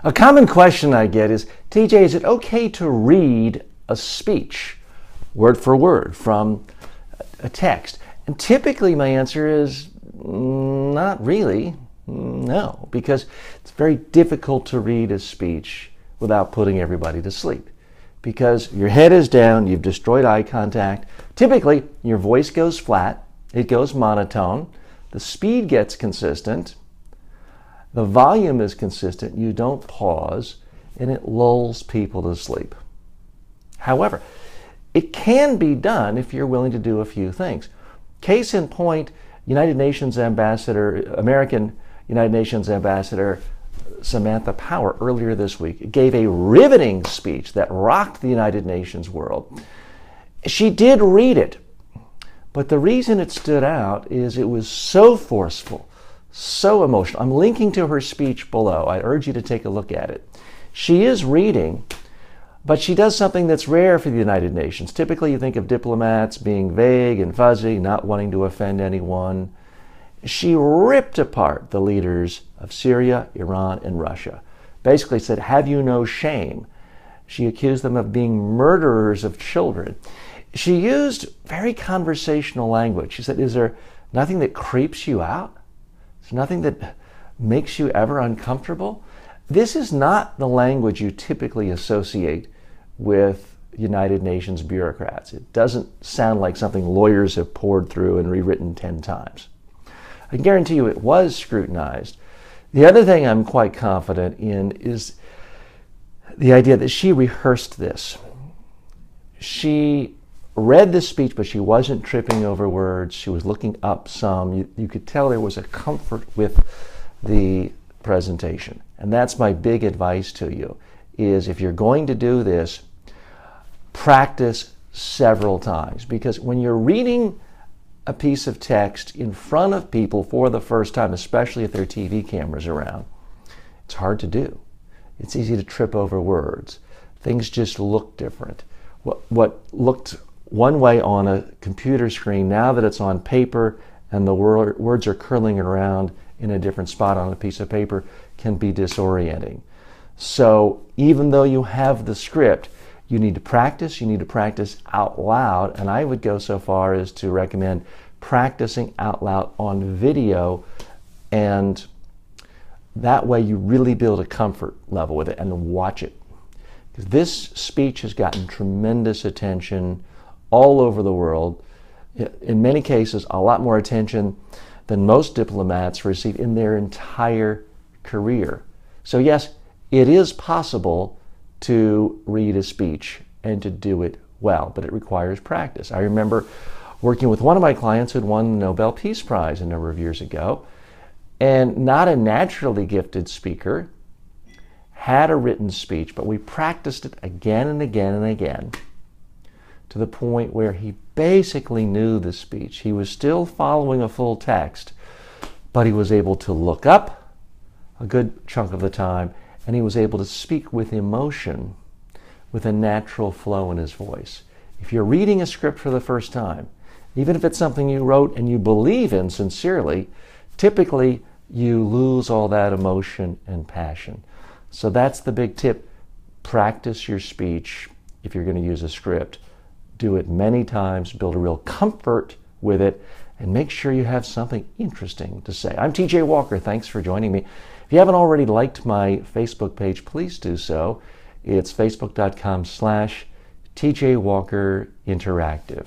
A common question I get is, TJ, is it okay to read a speech, word for word, from a text? And typically my answer is not really, no, because it's very difficult to read a speech without putting everybody to sleep. Because your head is down, you've destroyed eye contact. Typically, your voice goes flat, it goes monotone, the speed gets consistent, the volume is consistent, you don't pause, and it lulls people to sleep. However, it can be done if you're willing to do a few things. Case in point, American United Nations Ambassador Samantha Power earlier this week gave a riveting speech that rocked the United Nations world. She did read it, but the reason it stood out is it was so forceful, so emotional. I'm linking to her speech below. I urge you to take a look at it. She is reading, but she does something that's rare for the United Nations. Typically, you think of diplomats being vague and fuzzy, not wanting to offend anyone. She ripped apart the leaders of Syria, Iran, and Russia. Basically said, have you no shame? She accused them of being murderers of children. She used very conversational language. She said, is there nothing that creeps you out? Is there nothing that makes you ever uncomfortable? This is not the language you typically associate with United Nations bureaucrats. It doesn't sound like something lawyers have poured through and rewritten 10 times. I can guarantee you it was scrutinized. The other thing I'm quite confident in is the idea that she rehearsed this. She read the speech, but she wasn't tripping over words. She was looking up some. You could tell there was a comfort with the presentation. And that's my big advice to you, is if you're going to do this, practice several times. Because when you're reading a piece of text in front of people for the first time, especially if there are TV cameras around, it's hard to do. It's easy to trip over words. Things just look different. What looked one way on a computer screen, now that it's on paper and the words are curling around in a different spot on a piece of paper, can be disorienting. So even though you have the script, you need to practice out loud, and I would go so far as to recommend practicing out loud on video, and that way you really build a comfort level with it and watch it. Because this speech has gotten tremendous attention all over the world. In many cases, a lot more attention than most diplomats receive in their entire career. So yes, it is possible to read a speech and to do it well, but it requires practice. I remember working with one of my clients who had won the Nobel Peace Prize a number of years ago, and not a naturally gifted speaker, had a written speech, but we practiced it again and again and again to the point where he basically knew the speech. He was still following a full text, but he was able to look up a good chunk of the time, and he was able to speak with emotion, with a natural flow in his voice. If you're reading a script for the first time, even if it's something you wrote and you believe in sincerely, typically you lose all that emotion and passion. So that's the big tip. Practice your speech if you're going to use a script. Do it many times, build a real comfort with it, and make sure you have something interesting to say. I'm TJ Walker. Thanks for joining me. If you haven't already liked my Facebook page, please do so. It's facebook.com/TJ Walker Interactive.